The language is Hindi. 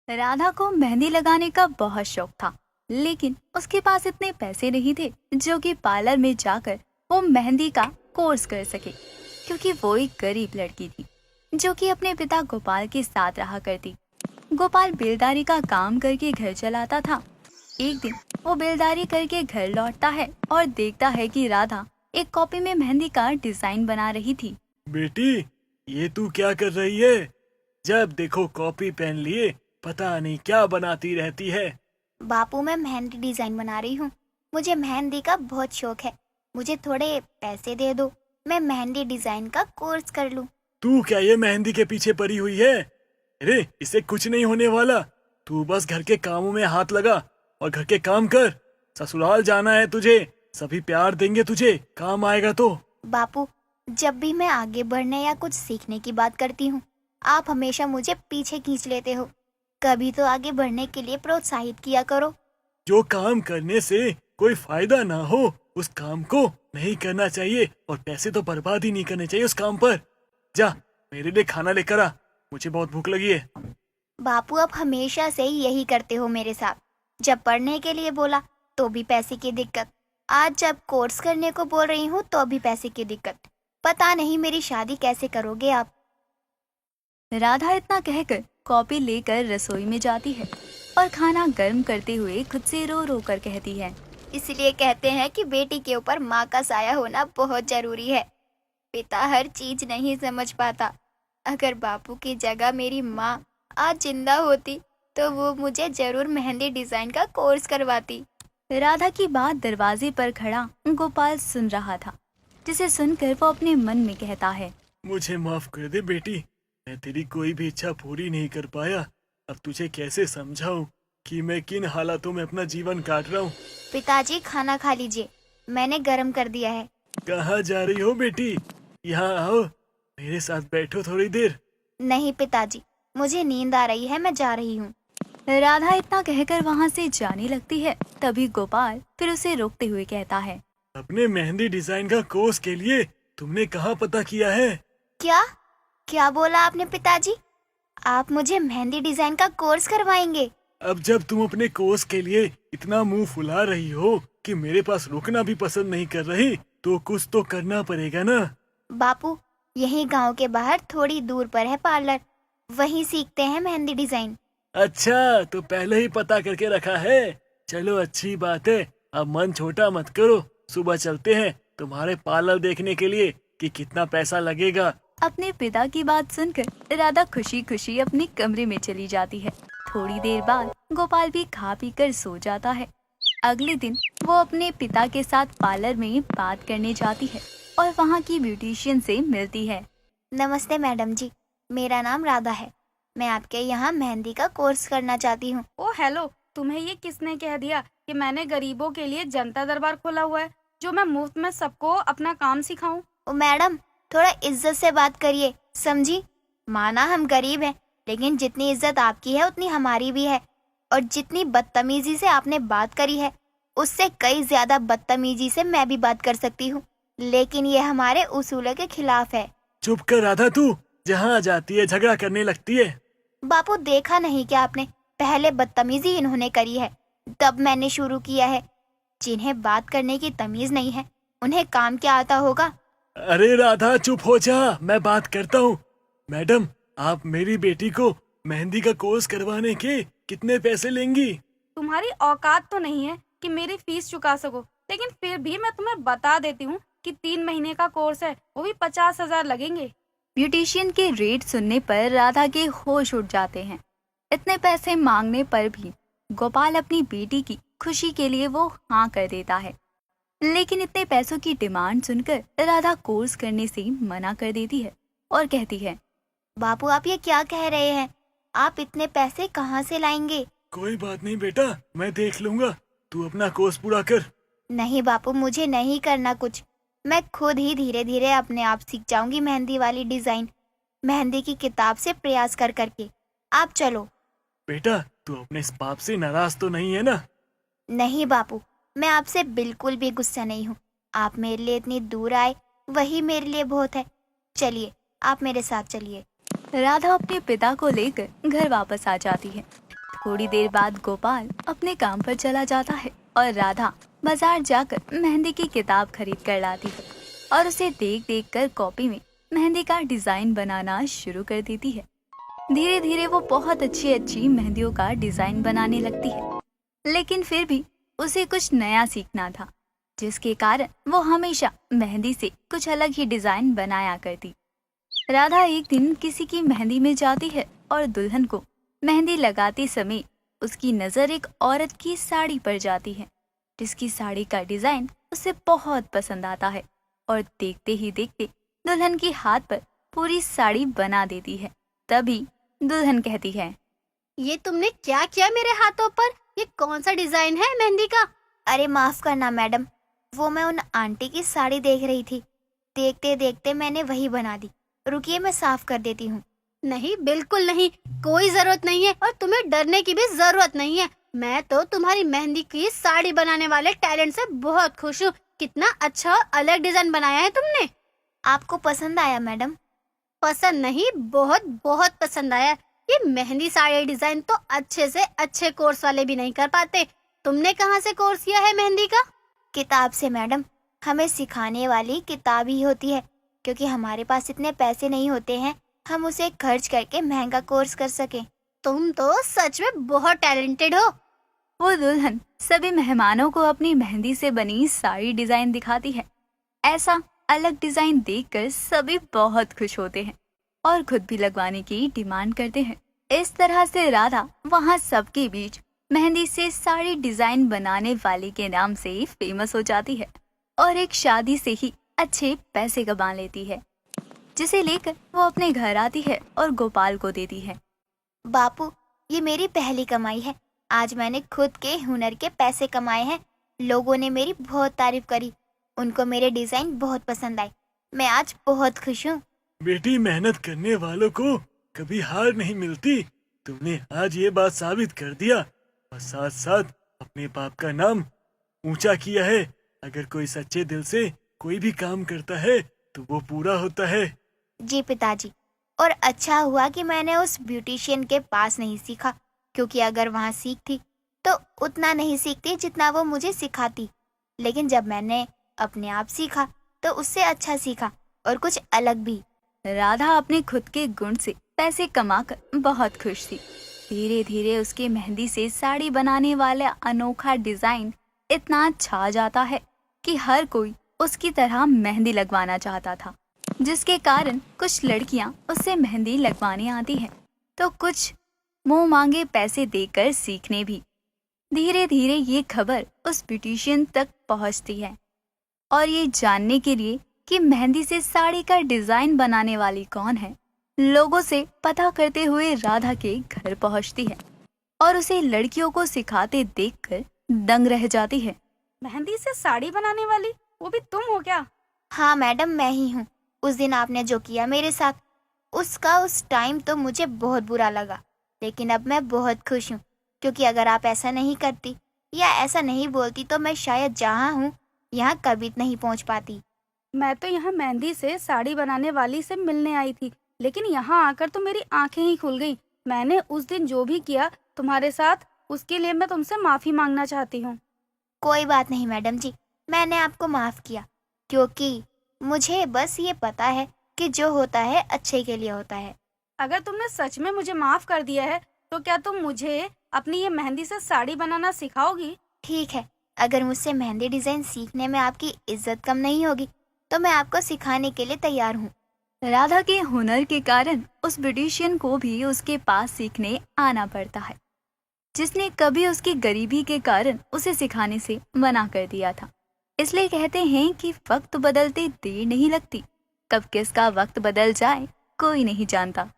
राधा को मेहंदी लगाने का बहुत शौक था, लेकिन उसके पास इतने पैसे नहीं थे जो कि पार्लर में जाकर वो मेहंदी का कोर्स कर सके, क्योंकि वो एक गरीब लड़की थी जो कि अपने पिता गोपाल के साथ रहा करती। गोपाल बेलदारी का काम करके घर चलाता था। एक दिन वो बेलदारी करके घर लौटता है और देखता है कि राधा एक कॉपी में मेहंदी का डिजाइन बना रही थी। बेटी, ये तू क्या कर रही है? जब देखो कॉपी पेन लिए पता नहीं क्या बनाती रहती है। बापू, मैं मेहंदी डिजाइन बना रही हूँ। मुझे मेहंदी का बहुत शौक है। मुझे थोड़े पैसे दे दो, मैं मेहंदी डिजाइन का कोर्स कर लूँ। तू क्या ये मेहंदी के पीछे पड़ी हुई है? अरे इससे कुछ नहीं होने वाला। तू बस घर के कामों में हाथ लगा और घर के काम कर। ससुराल जाना है तुझे, सभी प्यार देंगे तुझे, काम आएगा तो। बापू, जब भी मैं आगे बढ़ने या कुछ सीखने की बात करती हूँ, आप हमेशा मुझे पीछे खींच लेते हो। कभी तो आगे बढ़ने के लिए प्रोत्साहित किया करो। जो काम करने से कोई फायदा ना हो उस काम को नहीं करना चाहिए, और पैसे तो बर्बाद ही नहीं करने चाहिए उस काम पर। जा मेरे लिए खाना लेकर आ, मुझे बहुत भूख लगी है। बापू, आप हमेशा से ही यही करते हो मेरे साथ। जब पढ़ने के लिए बोला तो भी पैसे की दिक्कत, आज जब कोर्स करने को बोल रही हूँ तो भी पैसे की दिक्कत। पता नहीं मेरी शादी कैसे करोगे आप। राधा इतना कहकर कॉपी लेकर रसोई में जाती है और खाना गर्म करते हुए खुद से रो रो कर कहती है। इसलिए कहते हैं कि बेटी के ऊपर माँ का साया होना बहुत जरूरी है। पिता हर चीज नहीं समझ पाता। अगर बापू की जगह मेरी माँ आज जिंदा होती तो वो मुझे जरूर मेहंदी डिजाइन का कोर्स करवाती। राधा की बात दरवाजे पर खड़ा गोपाल सुन रहा था, जिसे सुनकर वो अपने मन में कहता है, मुझे माफ कर दे बेटी, मैं तेरी कोई भी इच्छा पूरी नहीं कर पाया। अब तुझे कैसे समझाऊं कि मैं किन हालातों में अपना जीवन काट रहा हूँ। पिताजी, खाना खा लीजिए, मैंने गरम कर दिया है। कहाँ जा रही हो बेटी? यहाँ आओ, मेरे साथ बैठो थोड़ी देर। नहीं पिताजी, मुझे नींद आ रही है, मैं जा रही हूँ। राधा इतना कहकर वहाँ से जाने लगती है। तभी गोपाल फिर उसे रोकते हुए कहता है, अपने मेहंदी डिजाइन का कोर्स के लिए तुमने कहाँ पता किया है? क्या क्या बोला आपने पिताजी? आप मुझे मेहंदी डिजाइन का कोर्स करवाएंगे? अब जब तुम अपने कोर्स के लिए इतना मुंह फुला रही हो कि मेरे पास रुकना भी पसंद नहीं कर रही, तो कुछ तो करना पड़ेगा ना। बापू, यही गांव के बाहर थोड़ी दूर पर है पार्लर, वहीं सीखते हैं मेहंदी डिजाइन। अच्छा, तो पहले ही पता करके रखा है। चलो अच्छी बात है, अब मन छोटा मत करो। सुबह चलते हैं तुम्हारे पार्लर देखने के लिए कि कितना पैसा लगेगा। अपने पिता की बात सुनकर राधा खुशी खुशी अपने कमरे में चली जाती है। थोड़ी देर बाद गोपाल भी खा पी कर सो जाता है। अगले दिन वो अपने पिता के साथ पार्लर में बात करने जाती है और वहाँ की ब्यूटिशियन से मिलती है। नमस्ते मैडम जी, मेरा नाम राधा है। मैं आपके यहाँ मेहंदी का कोर्स करना चाहती हूँ। ओ हेलो, तुम्हें ये किसने कह दिया कि मैंने गरीबों के लिए जनता दरबार खोला हुआ है जो मैं मुफ्त में सबको अपना काम सिखाऊं? ओ मैडम, थोड़ा इज्जत से बात करिए, समझी? माना हम गरीब हैं, लेकिन जितनी इज्जत आपकी है उतनी हमारी भी है। और जितनी बदतमीजी से आपने बात करी है, उससे कई ज्यादा बदतमीजी से मैं भी बात कर सकती हूँ, लेकिन ये हमारे उसूलों के खिलाफ है। चुप कर राधा, तू जहाँ जाती है झगड़ा करने लगती है। बापू, देखा नहीं क्या आपने? पहले बदतमीजी इन्होंने करी है, तब मैंने शुरू किया है। जिन्हें बात करने की तमीज नहीं है, उन्हें काम क्या आता होगा? अरे राधा चुप हो जा, मैं बात करता हूँ। मैडम, आप मेरी बेटी को मेहंदी का कोर्स करवाने के कितने पैसे लेंगी? तुम्हारी औकात तो नहीं है कि मेरी फीस चुका सको, लेकिन फिर भी मैं तुम्हें बता देती हूँ कि 3 महीने का कोर्स है, वो भी 50,000 लगेंगे। ब्यूटिशियन के रेट सुनने पर राधा के होश उड़ जाते हैं। इतने पैसे मांगने पर भी गोपाल अपनी बेटी की खुशी के लिए वो हाँ कर देता है, लेकिन इतने पैसों की डिमांड सुनकर राधा कोर्स करने से मना कर देती है और कहती है, बापू, आप ये क्या कह रहे हैं? आप इतने पैसे कहाँ से लाएंगे? कोई बात नहीं बेटा, मैं देख लूंगा, तू अपना कोर्स पूरा कर। नहीं बापू, मुझे नहीं करना कुछ। मैं खुद ही धीरे धीरे अपने आप सीख जाऊंगी मेहंदी वाली डिजाइन, मेहंदी की किताब से प्रयास कर करके। आप चलो। बेटा, तू अपने इस पाप से नाराज तो नहीं है ना? नहीं बापू, मैं आपसे बिल्कुल भी गुस्सा नहीं हूँ। आप मेरे लिए इतनी दूर आए, वही मेरे लिए बहुत है। चलिए, आप मेरे साथ चलिए। राधा अपने पिता को लेकर घर वापस आ जाती है। थोड़ी देर बाद गोपाल अपने काम पर चला जाता है और राधा बाजार जाकर मेहंदी की किताब खरीद कर लाती है और उसे देख देख कर कॉपी में मेहंदी का डिजाइन बनाना शुरू कर देती है। धीरे धीरे वो बहुत अच्छी अच्छी मेहंदियों का डिजाइन बनाने लगती है, लेकिन फिर भी उसे कुछ नया सीखना था, जिसके कारण वो हमेशा मेहंदी से कुछ अलग ही डिजाइन बनाया करती। राधा एक दिन किसी की मेहंदी में जाती है और दुल्हन को मेहंदी लगाते समय उसकी नजर एक औरत की साड़ी पर जाती है, जिसकी साड़ी का डिजाइन उसे बहुत पसंद आता है और देखते ही देखते दुल्हन के हाथ पर पूरी साड़ी बना देती है। तभी दुल्हन कहती है, ये तुमने क्या किया मेरे हाथों पर? ये कौन सा डिजाइन है मेहंदी का? अरे माफ करना मैडम, वो मैं उन आंटी की साड़ी देख रही थी, देखते देखते मैंने वही बना दी। रुकिए मैं साफ कर देती हूँ। नहीं, बिल्कुल नहीं, कोई जरूरत नहीं है और तुम्हें डरने की भी जरूरत नहीं है। मैं तो तुम्हारी मेहंदी की साड़ी बनाने वाले टैलेंट से बहुत खुश हूँ। कितना अच्छा और अलग डिजाइन बनाया है तुमने। आपको पसंद आया मैडम? पसंद नहीं, बहुत बहुत पसंद आया। ये मेहंदी साड़ी डिजाइन तो अच्छे से अच्छे कोर्स वाले भी नहीं कर पाते। तुमने कहाँ से कोर्स किया है मेहंदी का? किताब से मैडम, हमें सिखाने वाली किताब ही होती है, क्योंकि हमारे पास इतने पैसे नहीं होते हैं हम उसे खर्च करके महंगा कोर्स कर सके। तुम तो सच में बहुत टैलेंटेड हो। वो दुल्हन सभी मेहमानों को अपनी मेहंदी से बनी साड़ी डिजाइन दिखाती है। ऐसा अलग डिजाइन देखकर सभी बहुत खुश होते हैं और खुद भी लगवाने की डिमांड करते हैं। इस तरह से राधा वहाँ सबके बीच मेहंदी से साड़ी डिजाइन बनाने वाले के नाम से फेमस हो जाती है और एक शादी से ही अच्छे पैसे कमा लेती है, जिसे लेकर वो अपने घर आती है और गोपाल को देती है। बापू, ये मेरी पहली कमाई है। आज मैंने खुद के हुनर के पैसे कमाए हैं। लोगों ने मेरी बहुत तारीफ करी, उनको मेरे डिजाइन बहुत पसंद आए। मैं आज बहुत खुश हूँ। बेटी, मेहनत करने वालों को कभी हार नहीं मिलती। तुमने आज ये बात साबित कर दिया और साथ साथ अपने बाप का नाम ऊंचा किया है। अगर कोई सच्चे दिल से कोई भी काम करता है तो वो पूरा होता है। जी पिताजी, और अच्छा हुआ कि मैंने उस ब्यूटिशियन के पास नहीं सीखा, क्योंकि अगर वहाँ सीखती तो उतना नहीं सीखती जितना वो मुझे सिखाती। लेकिन जब मैंने अपने आप सीखा तो उससे अच्छा सीखा और कुछ अलग भी। राधा अपने खुद के गुण से पैसे कमाकर बहुत खुश थी। धीरे धीरे उसके मेहंदी से साड़ी बनाने वाला अनोखा डिजाइन इतना छा जाता है कि हर कोई उसकी तरह मेहंदी लगवाना चाहता था, जिसके कारण कुछ लड़कियां उससे मेहंदी लगवाने आती हैं तो कुछ मुंह मांगे पैसे देकर सीखने भी। धीरे धीरे ये खबर उस ब्यूटिशियन तक पहुंचती है और ये जानने के लिए कि मेहंदी से साड़ी का डिजाइन बनाने वाली कौन है, लोगों से पता करते हुए राधा के घर पहुंचती है और उसे लड़कियों को सिखाते देखकर दंग रह जाती है। मेहंदी से साड़ी बनाने वाली, वो भी तुम हो क्या? हाँ मैडम, मैं ही हूँ। उस दिन आपने जो किया मेरे साथ, उसका उस टाइम तो मुझे बहुत बुरा लगा, लेकिन अब मैं बहुत खुश हूँ, क्योंकि अगर आप ऐसा नहीं करती या ऐसा नहीं बोलती तो मैं शायद जहाँ हूँ यहाँ कभी नहीं पहुँच पाती। मैं तो यहाँ मेहंदी से साड़ी बनाने वाली से मिलने आई थी, लेकिन यहाँ आकर तो मेरी आंखें ही खुल गई। मैंने उस दिन जो भी किया तुम्हारे साथ, उसके लिए मैं तुमसे माफी मांगना चाहती हूँ। कोई बात नहीं मैडम जी, मैंने आपको माफ किया, क्योंकि मुझे बस ये पता है कि जो होता है अच्छे के लिए होता है। अगर तुमने सच में मुझे माफ कर दिया है तो क्या तुम मुझे अपनी ये मेहंदी से साड़ी बनाना सिखाओगी? ठीक है, अगर मुझसे मेहंदी डिजाइन सीखने में आपकी इज्जत कम नहीं होगी तो मैं आपको सिखाने के लिए तैयार हूँ। राधा के हुनर के कारण उस ब्यूटिशियन को भी उसके पास सीखने आना पड़ता है, जिसने कभी उसकी गरीबी के कारण उसे सिखाने से मना कर दिया था। इसलिए कहते हैं कि वक्त बदलते देर नहीं लगती, कब किसका वक्त बदल जाए कोई नहीं जानता।